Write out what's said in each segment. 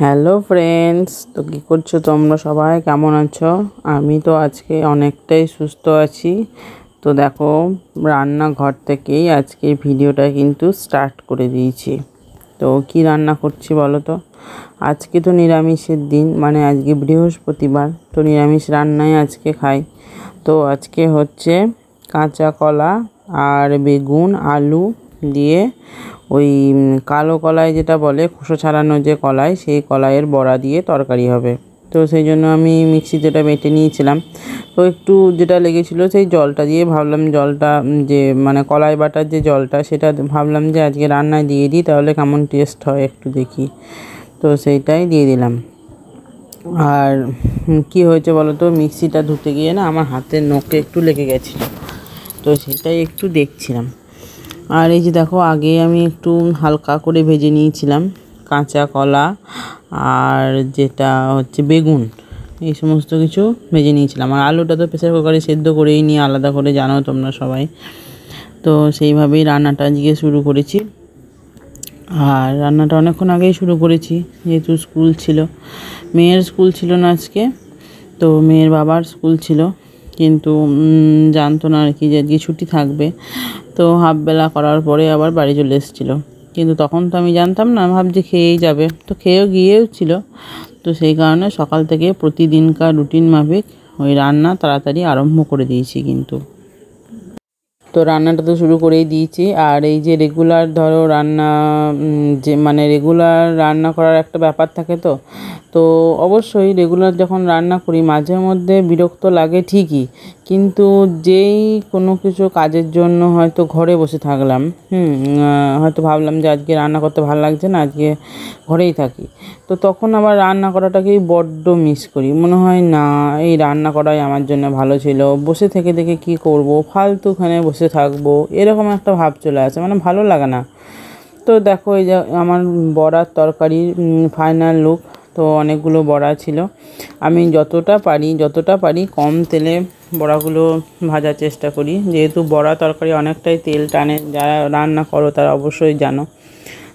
Hello friends, তো কী করছো তোমরা? সবাই কেমন আছো? আমি তো আজকে অনেকটাই সুস্থ আছি। তো দেখো, রান্নাঘর থেকেই আজকে ভিডিওটা কিন্তু স্টার্ট করে দিয়েছি। তো কি রান্না করছি বলো তো? আজকে তো নিরামিষের দিন, মানে আজকে বৃহস্পতিবার, তো নিরামিষ রান্নাই আজকে খাই। তো আজকে হচ্ছে কাঁচা কলা আর বেগুন আলু দিয়ে ওই কালো কলাই যেটা বলে, খোসা ছাড়ানো যে কলাই, সেই কলাইয়ের বড়া দিয়ে তরকারি হবে। তো সেই জন্য আমি মিক্সিতে এটা বেটে নিয়েছিলাম। তো একটু যেটা লেগেছিলো সেই জলটা দিয়ে ভাবলাম, জলটা যে মানে কলাই বাটার যে জলটা, সেটা ভাবলাম যে আজকে রান্নায় দিয়ে দিই, তাহলে কেমন টেস্ট হয় একটু দেখি। তো সেইটাই দিয়ে দিলাম। আর কি হয়েছে বলো তো, মিক্সিটা ধুতে গিয়ে না আমার হাতের নখে একটু লেগে গেছিলো, তো সেটাই একটু দেখছিলাম। আর এই যে দেখো, আগে আমি একটু হালকা করে ভেজে নিয়েছিলাম কাঁচা কলা আর যেটা হচ্ছে বেগুন, এই সমস্ত কিছু ভেজে নিয়েছিলাম। আর আলুটা তো প্রেসার কুকারে সেদ্ধ করেই নিয়ে আলাদা করে, জানো তোমরা সবাই। তো সেইভাবেই রান্নাটা আজকে শুরু করেছি। আর রান্নাটা অনেকক্ষণ আগেই শুরু করেছি, যেহেতু স্কুল ছিল। মেয়ের স্কুল ছিল না আজকে, তো মেয়ের বাবার স্কুল ছিল, কিন্তু জানতো না আর কি যে আজকে ছুটি থাকবে। তো হাফবেলা করার পরে আবার বাড়ি চলে এসেছিলো, কিন্তু তখন তো আমি জানতাম না, ভাবছি খেয়েই যাবে, তো খেয়েও গিয়েও ছিল। তো সেই কারণে সকাল থেকে প্রতিদিনকার রুটিন মাফিক ওই রান্না তাড়াতাড়ি আরম্ভ করে দিয়েছি কিন্তু। তো রান্নাটা তো শুরু করেই দিয়েছি। আর এই যে রেগুলার ধরো রান্না, যে মানে রেগুলার রান্না করার একটা ব্যাপার থাকে, তো তো অবশ্যই রেগুলার যখন রান্না করি মাঝে মধ্যে বিরক্ত লাগে ঠিকই, কিন্তু যেই কোনো কিছু কাজের জন্য হয়তো ঘরে বসে থাকলাম, হয়তো ভাবলাম যে আজকে রান্না করতে ভালো লাগছে না, আজকে ঘরেই থাকি, তো তখন আবার রান্না করাটাকেই বড্ড মিস করি। মনে হয় না, এই রান্না করাই আমার জন্য ভালো ছিল, বসে থেকে থেকে কি করব, ফালতুখানে বসে থাকবো, এরকম একটা ভাব চলে আসে, মানে ভালো লাগে না। তো দেখো, এই যে আমার বড়ার তরকারির ফাইনাল লুক। তো অনেকগুলো বড়া ছিল, আমি যতটা পারি কম তেলে বড়াগুলো ভাজার চেষ্টা করি, যেহেতু বড়া তরকারি অনেকটাই তেল টানে, যারা রান্না করো তারা অবশ্যই জানো।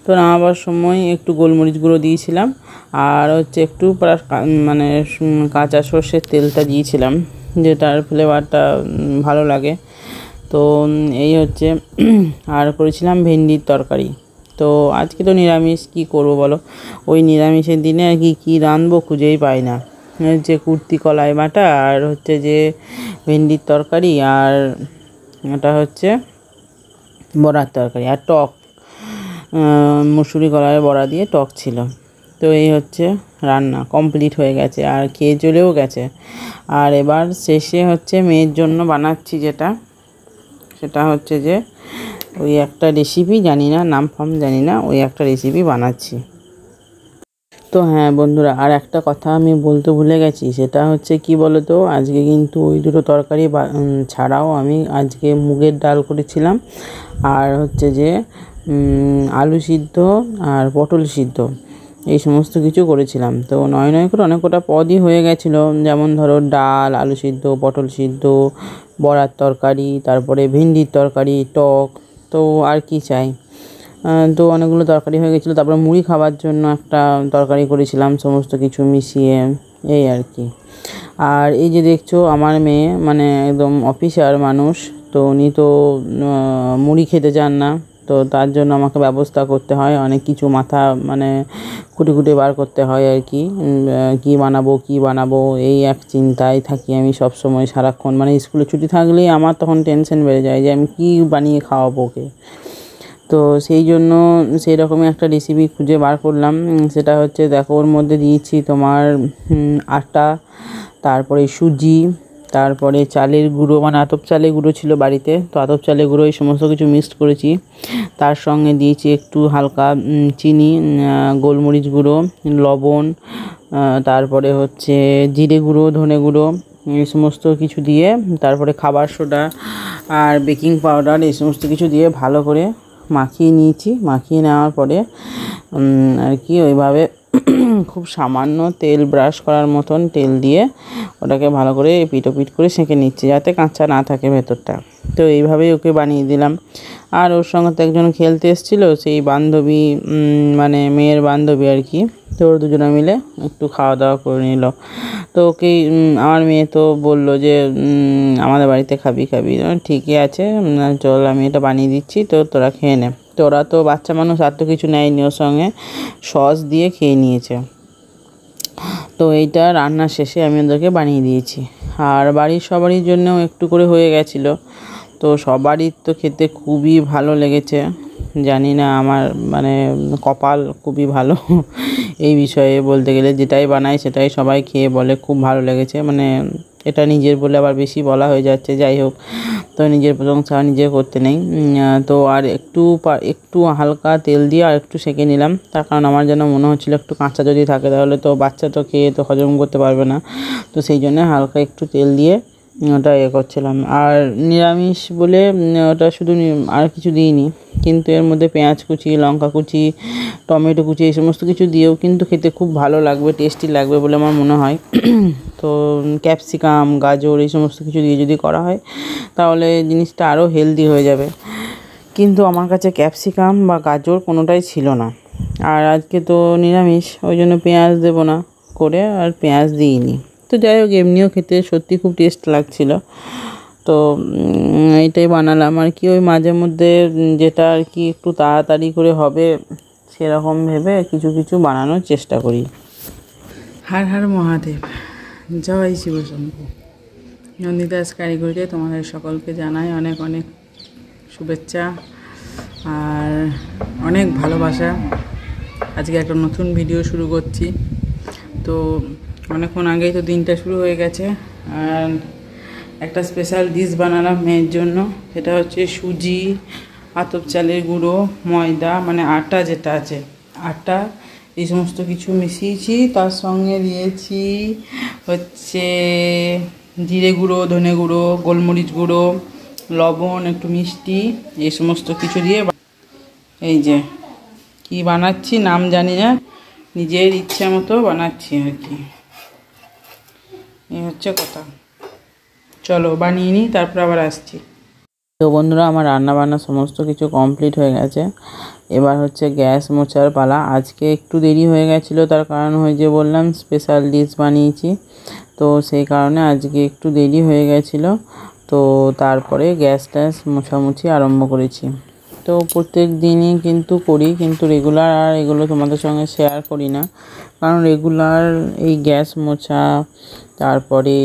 তো নামাবার সময় একটু গোলমরিচ গুঁড়ো দিয়েছিলাম, আর হচ্ছে একটু মানে কাঁচা সর্ষের তেলটা দিয়েছিলাম, যেটার ফ্লেভারটা ভালো লাগে। তো এই হচ্ছে আর করেছিলাম ভেন্ডির তরকারি। তো আজকে তো নিরামিষ, কী করবো বলো, ওই নিরামিষের দিনে আর কি রাঁধবো খুঁজেই পাই না। হচ্ছে কুর্তি কলাই বাটা, আর হচ্ছে যে ভেন্ডির তরকারি, আর এটা হচ্ছে বড়ার তরকারি, আর টক, মুসুরি কলাই বড়া দিয়ে টক ছিল। তো এই হচ্ছে রান্না কমপ্লিট হয়ে গেছে, আর খেয়ে চলেও গেছে। আর এবার শেষে হচ্ছে মেয়ের জন্য বানাচ্ছি, সেটা হচ্ছে যে ওই একটা রেসিপি, জানি না নাম ফাম জানি না, ওই একটা রেসিপি বানাচ্ছি। তো হ্যাঁ বন্ধুরা, আর একটা কথা আমি বলতে ভুলে গেছি, সেটা হচ্ছে কি বলো তো, আজকে কিন্তু ওই দুটো তরকারি ছাড়াও আমি আজকে মুগের ডাল করেছিলাম, আর হচ্ছে যে আলু সিদ্ধ আর পটল সিদ্ধ, এই সমস্ত কিছু করেছিলাম। তো নয় করে অনেক কটা পদই হয়ে গেছিলো, যেমন ধরো ডাল, আলু সিদ্ধ, পটল সিদ্ধ, বড়ার তরকারি, তারপরে ভেন্ডির তরকারি, টক, তো আর কি চাই। তো অনেকগুলো তরকারি হয়ে গেছিলো। তারপরে মুড়ি খাওয়ার জন্য একটা তরকারি করেছিলাম, সমস্ত কিছু মিশিয়ে, এই আর কি। আর এই যে দেখছো, আমার মেয়ে মানে একদম অফিসার মানুষ, তো উনি তো মুড়ি খেতে চান না, তো তার জন্য আমাকে ব্যবস্থা করতে হয়, অনেক কিছু মাথা মানে খুঁটে বার করতে হয় আর কি। কী বানাবো এই এক চিন্তায় থাকি আমি সব সময় সারাক্ষণ, মানে স্কুলে ছুটি থাকলেই আমার তখন টেনশন বেড়ে যায় যে আমি কী বানিয়ে খাওয়াবো ওকে। তো সেই জন্য সেই রকমই একটা রেসিপি খুঁজে বার করলাম। সেটা হচ্ছে দেখো, ওর মধ্যে দিয়েছি তোমার আটা, তারপরে সুজি, তারপরে চালের গুঁড়ো, মানে আতপ চালের গুঁড়ো ছিল বাড়িতে, তো আতপ চালের গুঁড়ো, এই সমস্ত কিছু মিক্সড করেছি। তার সঙ্গে দিয়েছি একটু হালকা চিনি, গোলমরিচ গুঁড়ো, লবণ, তারপরে হচ্ছে জিরে গুঁড়ো, ধনে গুঁড়ো, এই সমস্ত কিছু দিয়ে, তারপরে খাবার সোডা আর বেকিং পাউডার, এই সমস্ত কিছু দিয়ে ভালো করে মাখিয়ে নিয়েছি। মাখিয়ে নেওয়ার পরে আর কি ওইভাবে খুব সামান্য তেল, ব্রাশ করার মতন তেল দিয়ে ওটাকে ভালো করে পিট করে সেঁকে নিচ্ছি, যাতে কাঁচা না থাকে ভেতরটা। তো এইভাবেই ওকে বানিয়ে দিলাম। আর ওর সঙ্গে তো একজন খেলতে এসেছিলো, সেই বান্ধবী, মানে মেয়ের বান্ধবী আর কি, তো ওরা দুজনে মিলে একটু খাওয়া দাওয়া করে নিল। তো ওকে আমার মেয়ে তো বলল যে আমাদের বাড়িতে খাবি খাবি, ঠিকই আছে, চল আমি এটা বানিয়ে দিচ্ছি, তো তোরা খেয়ে নে। তো ওরা তো বাচ্চা মানুষ, আর তো কিছু নেয়নি, ওর সঙ্গে সস দিয়ে খেয়ে নিয়েছে। তো এইটা রান্নার শেষে আমি ওদেরকে বানিয়ে দিয়েছি। আর বাড়ির সবারই জন্যও একটু করে হয়ে গেছিলো। তো সবারই তো খেতে খুবই ভালো লেগেছে। জানি না, আমার মানে কপাল খুবই ভালো এই বিষয়ে বলতে গেলে। যেটাই বানাই সেটাই সবাই খেয়ে বলে খুব ভালো লেগেছে। মানে এটা নিজের বলে আবার বেশি বলা হয়ে যাচ্ছে, যাই হোক। তো নিজের প্রশংসা নিজে করতে নেই। তো আর একটু হালকা তেল দিয়ে আর একটু সেঁকে নিলাম, তার কারণ আমার যেন মনে হচ্ছিলো একটু কাঁচা যদি থাকে তাহলে তো বাচ্চা তো খেয়ে তো হজম করতে পারবে না। তো সেই জন্য হালকা একটু তেল দিয়ে ওটা করছিলাম। আর নিরামিষ বলে ওটা শুধু আর কিছু দিইনি, কিন্তু এর মধ্যে পেঁয়াজ কুচি, লঙ্কা কুচি, টমেটো কুচি এই সমস্ত কিছু দিয়েও কিন্তু খেতে খুব ভালো লাগবে, টেস্টি লাগবে বলে আমার মনে হয়। তো ক্যাপসিকাম, গাজর এই সমস্ত কিছু দিয়ে যদি করা হয় তাহলে জিনিসটা আরও হেলদি হয়ে যাবে। কিন্তু আমার কাছে ক্যাপসিকাম বা গাজর কোনোটাই ছিল না। আর আজকে তো নিরামিষ, ওই জন্য পেঁয়াজ দেবো না করে আর পেঁয়াজ দিইনি। তো যাই হোক, এমনিও খেতে সত্যি খুব টেস্ট লাগছিল। তো এইটাই বানালাম আর কি। ওই মাঝে মধ্যে যেটা আর কি একটু তাড়াতাড়ি করে হবে সেরকম ভেবে কিছু কিছু বানানোর চেষ্টা করি। হর হর মহাদেব, জয় শিবশম্ভু। নন্দিতাস কারিগরিতে তোমাদের সকলকে জানাই অনেক অনেক শুভেচ্ছা আর অনেক ভালোবাসা। আজকে একটা নতুন ভিডিও শুরু করছি। তো অনেকক্ষণ আগেই তো দিনটা শুরু হয়ে গেছে। আর একটা স্পেশাল ডিশ বানালাম মেয়ের জন্য, সেটা হচ্ছে সুজি, আতপ চালের গুঁড়ো, ময়দা মানে আটা যেটা আছে, আটা এই সমস্ত কিছু মিশিয়েছি। তার সঙ্গে দিয়েছি হচ্ছে জিরে গুঁড়ো, ধনে গুঁড়ো, গোলমরিচ গুঁড়ো, লবণ, একটু মিষ্টি, এই সমস্ত কিছু দিয়ে এই যে কি বানাচ্ছি নাম জানি না, নিজের ইচ্ছা মতো বানাচ্ছি আর কি। এই হচ্ছে কথা। চলো বানিয়ে নিই, তারপর আবার আসছি। তো বন্ধুরা, আমার রান্না বান্না সমস্ত কিছু কমপ্লিট হয়ে গেছে। এবার হচ্ছে গ্যাস মোছার পালা। আজকে একটু দেরি হয়ে গেছিলো, তার কারণ হয়ে যে বললাম স্পেশাল ডিশ বানিয়েছি, তো সেই কারণে আজকে একটু দেরি হয়ে গেছিলো। তো তারপরে গ্যাস ট্যাস মোছামুছি আরম্ভ করেছি। তো প্রত্যেক দিনই কিন্তু করি, কিন্তু রেগুলার আর এগুলো তোমাদের সঙ্গে শেয়ার করি না, কারণ রেগুলার এই গ্যাস মোছা তারপরে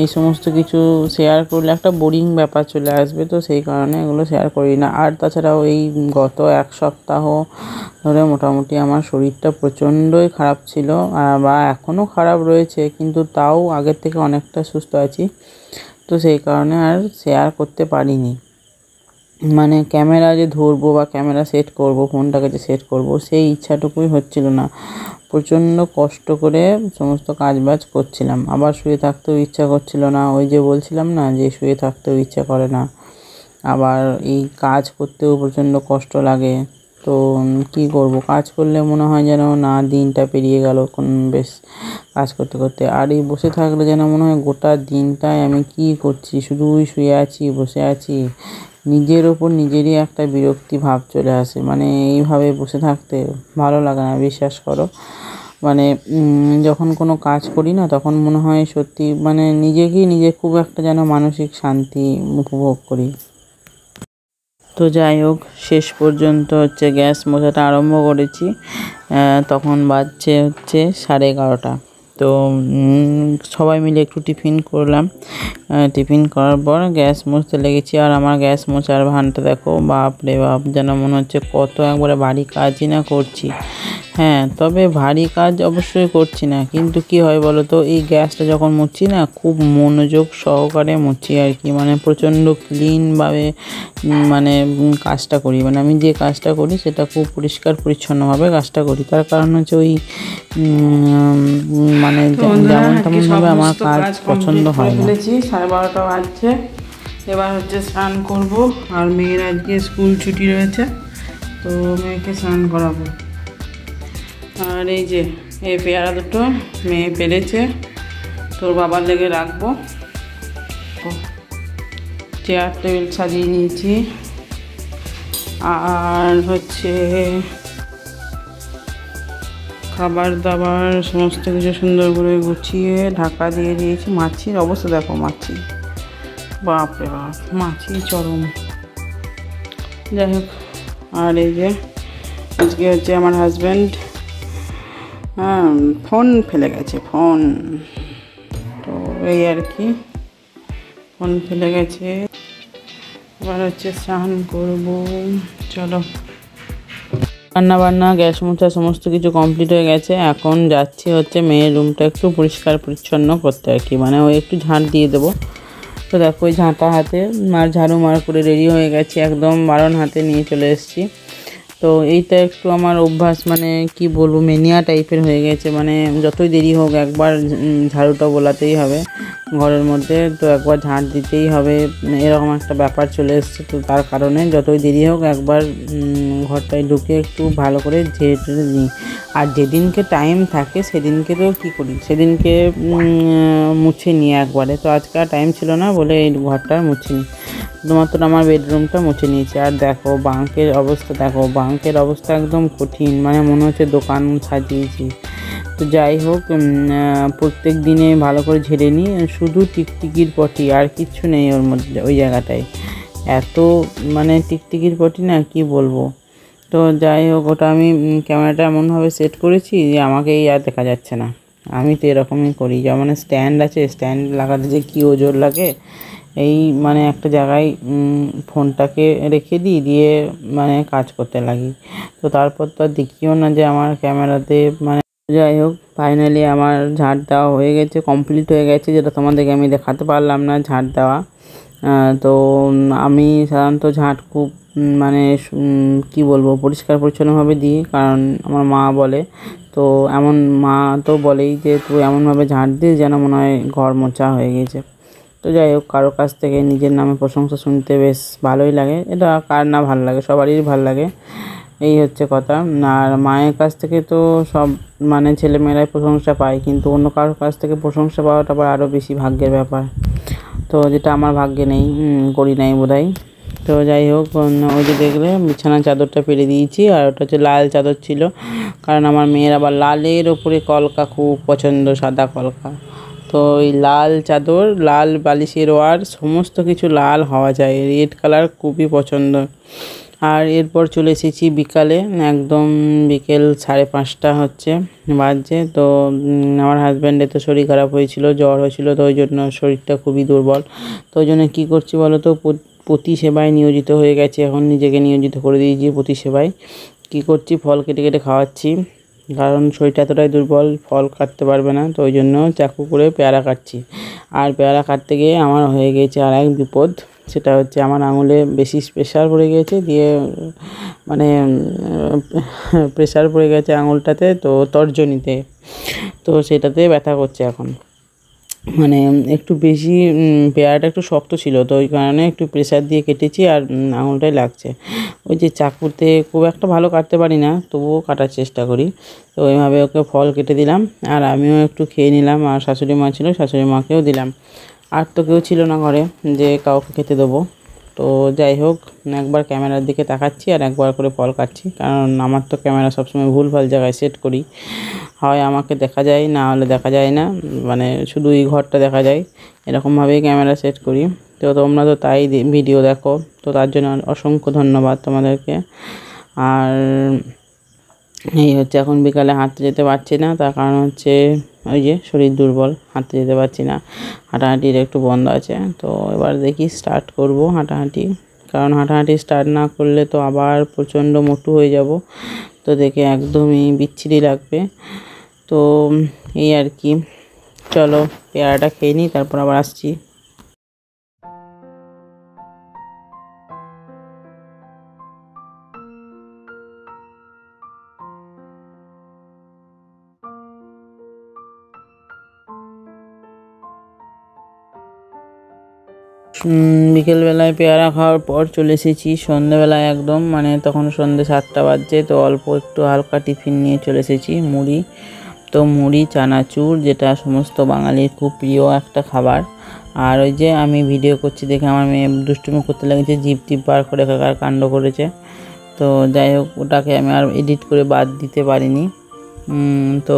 এই সমস্ত কিছু শেয়ার করলে একটা বোরিং ব্যাপার চলে আসবে। তো সেই কারণে এগুলো শেয়ার করি না। আর তাছাড়াও এই গত এক সপ্তাহ ধরে মোটামুটি আমার শরীরটা প্রচণ্ডই খারাপ ছিল, বা এখনও খারাপ রয়েছে, কিন্তু তাও আগের থেকে অনেকটা সুস্থ আছি। তো সেই কারণে আর শেয়ার করতে পারিনি। মানে ক্যামেরা যে ধরবো বা ক্যামেরা সেট করব, ফোনটাকে যে সেট করব, সেই ইচ্ছাটুকুই হচ্ছিল না। প্রচণ্ড কষ্ট করে সমস্ত কাজবাজ করছিলাম, আবার শুয়ে থাকতেও ইচ্ছা করছিল না। ওই যে বলছিলাম না যে শুয়ে থাকতেও ইচ্ছা করে না, আবার এই কাজ করতেও প্রচণ্ড কষ্ট লাগে। তো কী করব, কাজ করলে মনে হয় যেন না দিনটা পেরিয়ে গেল বেশ কাজ করতে করতে। আর এই বসে থাকলে যেন মনে হয় গোটা দিনটায় আমি কী করছি, শুধুই শুয়ে আছি, বসে আছি। নিজের ওপর নিজেরই একটা বিরক্তি ভাব চলে আসে। মানে এইভাবে বসে থাকতে ভালো লাগে না, বিশ্বাস করো। মানে যখন কোনো কাজ করি না তখন মনে হয় সত্যি মানে নিজে খুব একটা যেন মানসিক শান্তি উপভোগ করি। তো যাই হোক, শেষ পর্যন্ত হচ্ছে গ্যাস মোছাটা আরম্ভ করেছি। তখন বাজছে হচ্ছে 11:30। তো সবাই মিলে একটু টিফিন করলাম। টিফিন করার পর গ্যাস মুছতে লেগেছি। আর আমার গ্যাস মোছার ভানটা দেখো, বাপ রে বাপ, যেন মনে হচ্ছে কত একবারে ভারী কাজই না করছি। হ্যাঁ, তবে ভারী কাজ অবশ্যই করছি না, কিন্তু কি হয় বলো তো, এই গ্যাসটা যখন মুছছি না খুব মনোযোগ সহকারে মুছছি আর কি। মানে প্রচণ্ড ক্লিনভাবে মানে কাজটা করি। মানে আমি যে কাজটা করি সেটা খুব পরিষ্কার পরিচ্ছন্নভাবে কাজটা করি। তার কারণ হচ্ছে ওই মানে যেমন তেমনভাবে আমার কাজ পছন্দ হয় না। 12:30 বাজছে। এবার হচ্ছে স্নান করব। আর মেয়ের আজকে স্কুল ছুটি রয়েছে, তো মেয়েকে স্নান করাবো। আর এই যে এই পেয়ারা দুটো মেয়ে পেরেছে, তোর বাবার লেগে রাখবো। চেয়ার টেবিল সাজিয়ে নিয়েছি। আর হচ্ছে খাবার দাবার সমস্ত কিছু সুন্দর করে গুছিয়ে ঢাকা দিয়ে দিয়েছি। মাছির অবস্থা দেখো, মাছি, বাপরে বাপ, মাছি চরম। যাই হোক, আর এই যে আজকে হচ্ছে আমার হাজব্যান্ড ফোন ফেলে গেছে, ফোন, তো এই আর কি, ফোন ফেলে গেছে। এবার হচ্ছে স্নান করবো, চলো। রান্না বান্না, গ্যাস মোছা সমস্ত কিছু কমপ্লিট হয়ে গেছে। এখন যাচ্ছি হচ্ছে মেয়ের রুমটা একটু পরিষ্কার পরিচ্ছন্ন করতে আর কি, মানে ওই একটু ঝাঁট দিয়ে দেবো। তো দেখো ওই ঝাঁটা হাতে মার ঝাড়ু মার করে রেডি হয়ে গেছি, একদম বারণ হাতে নিয়ে চলে এসেছি। তো এইটা একটু আমার অভ্যাস, মানে কি বলবো, মেনিয়া টাইপের হয়ে গেছে। মানে যতই দেরি হোক একবার ঝাড়ুটা বোলাতেই হবে ঘরের মধ্যে, তো একবার ঝাঁট দিতেই হবে, এরকম একটা ব্যাপার চলে এসছে। তো তার কারণে যতই দেরি হোক একবার ঘরটায় ঢুকে একটু ভালো করে ঝেড়ে টেড়ে নিই। আর যেদিনকে টাইম থাকে সেদিনকে তো কী করি, সেদিনকে মুছে নিই একবারে। তো আজকে আর টাইম ছিল না বলে এই ঘরটা মুছে নিই, শুধুমাত্র আমার বেডরুমটা মুছে নিয়েছি। আর দেখো বাঙ্কের অবস্থা, দেখো বাঙ্কের অবস্থা একদম কঠিন, মানে মনে হচ্ছে দোকান সাজিয়েছি। তো যাই হোক, প্রত্যেক দিনে ভালো করে ঝেড়ে নিই, শুধু টিকটিকির পটি, আর কিচ্ছু নেই ওর মধ্যে, ওই জায়গাটায় এত মানে টিকটিকির পটি না, কি বলবো। তো যাই হোক, ওটা আমি ক্যামেরাটা এমনভাবে সেট করেছি যে আমাকেই আর দেখা যাচ্ছে না। আমি তো এরকমই করি, যেমন স্ট্যান্ড আছে, স্ট্যান্ড লাগাতে যে কী ওজোর লাগে, এই মানে একটা জায়গায় ফোনটাকে রেখে দিই, দিয়ে মানে কাজ করতে লাগি। তো তারপর তো আর দেখিও না যে আমার ক্যামেরাতে মানে। যাই হোক, ফাইনালি আমার ঝাঁট দেওয়া হয়ে গেছে, কমপ্লিট হয়ে গেছে, যেটা তোমাদেরকে আমি দেখাতে পারলাম না ঝাঁট দেওয়া। তো আমি সাধারণত ঝাঁট খুব মানে কি বলবো, পরিষ্কার পরিচ্ছন্নভাবে দিই, কারণ আমার মা বলে। তো এমন মা তো বলেই যে তুই এমনভাবে ঝাঁট দিস যেন মনে হয় ঘর মোছা হয়ে গেছে। তো যাই হোক, কারো কাছ থেকে নিজের নামে প্রশংসা শুনতে বেশ ভালোই লাগে, এটা কার না ভালো লাগে, সবারই ভালো লাগে, এই হচ্ছে কথা। আর মায়ের কাছ থেকে তো সব মানে ছেলেমেয়েরাই প্রশংসা পায়, কিন্তু অন্য কারোর কাছ থেকে প্রশংসা পাওয়াটা আবার আরও বেশি ভাগ্যের ব্যাপার। তো যেটা আমার ভাগ্যে নেই, করি নাই বোধহয়। তো যাই হোক, ওই যে দেখলে বিছানার চাদরটা পেরে দিয়েছি, আর ওটা হচ্ছে লাল চাদর ছিল, কারণ আমার মেয়ের আবার লালের ওপরে কলকা খুব পছন্দ, সাদা কলকা। তো ওই লাল চাদর, লাল বালিশের ওয়ার, সমস্ত কিছু লাল হওয়া যায়, রেড কালার খুবই পছন্দ। আর এরপর চলে এসেছি বিকালে, একদম বিকেল 5:30 হচ্ছে বাজছে। তো আমার হাজব্যান্ডের তো শরীর খারাপ হয়েছিল, জ্বর হয়েছিল, তো ওই জন্য শরীরটা খুবই দুর্বল। তো ওই জন্য কী করছি বলো তো, পতি সেবায় নিয়োজিত হয়ে গেছে, এখন নিজেকে নিয়োজিত করে দিয়েছি পতি সেবায়। কী করছি, ফল কেটে কেটে খাওয়াচ্ছি, কারণ শরীরটা এতটাই দুর্বল, ফল কাটতে পারবে না। তো ওই জন্য চাকু করে পেয়ারা কাটছি। আর পেয়ারা কাটতে গিয়ে আমার হয়ে গেছে আর এক বিপদ, সেটা হচ্ছে আমার আঙুলে বেশি প্রেশার পড়ে গিয়েছে, দিয়ে মানে প্রেশার পড়ে গেছে আঙুলটাতে, তো তর্জনীতে, তো সেটাতে ব্যথা করছে এখন। মানে একটু বেশি পেয়ারাটা একটু শক্ত ছিল, তো ওই কারণে একটু প্রেশার দিয়ে কেটেছি, আর আঙুলটাই লাগছে। ওই যে চাকুতে খুব একটা ভালো কাটতে পারি না, তবুও কাটার চেষ্টা করি। তো ওইভাবে ওকে ফল কেটে দিলাম, আর আমিও একটু খেয়ে নিলাম, আর শাশুড়ি মা ছিল, শাশুড়ি মাকেও দিলাম। আর তো কেউ ছিল না ঘরে যে কাউকে খেতে দেবো। তো যাই হোক, একবার ক্যামেরার দিকে তাকাচ্ছি আর একবার করে ফল কাটছি, কারণ আমার তো ক্যামেরা সবসময় ভুলভাল জায়গায় সেট করি, হয় আমাকে দেখা যায়, না হলে দেখা যায় না, মানে শুধু এই ঘরটা দেখা যায়, এরকমভাবেই ক্যামেরা সেট করি। তো তোমরা তো তাই ভিডিও দেখো, তো তার জন্য অসংখ্য ধন্যবাদ তোমাদেরকে। আর এই হচ্ছে, এখন বিকালে হাঁটতে যেতে পারছি না, তার কারণ হচ্ছে ওই যে শরীর দুর্বল, হাঁটতে যেতে পারছি না, হাঁটাহাঁটির একটু বন্ধ আছে। তো এবার দেখি স্টার্ট করব হাঁটাহাঁটি, কারণ হাঁটাহাঁটি স্টার্ট না করলে তো আবার প্রচণ্ড মোটু হয়ে যাব, তো দেখে একদমই বিচ্ছিরি লাগবে। তো এই আর কি, চলো পেয়ারাটা খেয়ে নিই, তারপর আবার আসছি। বিকেলবেলায় পেয়ারা খাওয়ার পর চলে এসেছি সন্ধ্যেবেলায়, একদম মানে তখন সন্ধ্যে 7টা বাজছে। তো অল্প একটু হালকা টিফিন নিয়ে চলে এসেছি, মুড়ি। তো মুড়ি চানাচুর, যেটা সমস্ত বাঙালির খুব প্রিয় একটা খাবার। আর ওই যে আমি ভিডিও করছি দেখে আমার মেয়ে দুষ্টুমি করতে লেগেছে, জিভ টিপ বার করে কাণ্ড করেছে। তো যাই হোক, ওটাকে আমি আর এডিট করে বাদ দিতে পারিনি। তো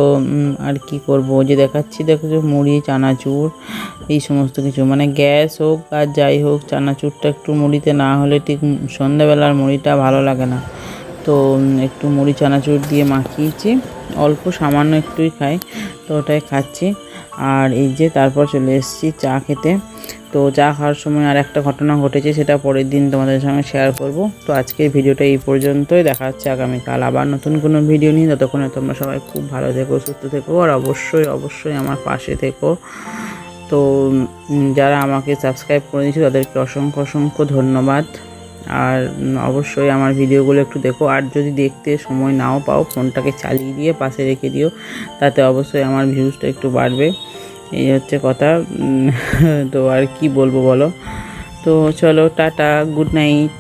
আর কি করব, যে দেখাচ্ছি দেখো মুড়ি চানাচুর এই সমস্ত কিছু, মানে গ্যাস হোক আর যাই হোক চানাচুরটা একটু মুড়িতে না হলে ঠিক সন্ধ্যাবেলার মুড়িটা ভালো লাগে না। তো একটু মুড়ি চানাচুর দিয়ে মাখিয়েছি, অল্প সামান্য একটুই খাই, তো ওটাই খাচ্ছি। আর এই যে তারপর চলে এসেছি চা খেতে। তো চা খাওয়ার সময় আর একটা ঘটনা ঘটেছে, সেটা পরের দিন তোমাদের সঙ্গে শেয়ার করব। তো আজকের ভিডিওটা এই পর্যন্তই, দেখা হচ্ছে আগামীকাল আবার নতুন কোনো ভিডিও নিয়ে। ততক্ষণে তোমরা সবাই খুব ভালো থেকো, সুস্থ থেকো, আর অবশ্যই আমার পাশে থেকো। তো যারা আমাকে সাবস্ক্রাইব করে দিয়েছে তাদেরকে অসংখ্য ধন্যবাদ। আর অবশ্যই আমার ভিডিওগুলো একটু দেখো, আর যদি দেখতে সময় নাও পাও ফোনটাকে চালিয়ে দিয়ে পাশে রেখে দিও, তাতে অবশ্যই আমার ভিউজটা একটু বাড়বে। এই হচ্ছে কথা। তো আর কি বলবো বলো। তো চলো টাটা, গুড নাইট।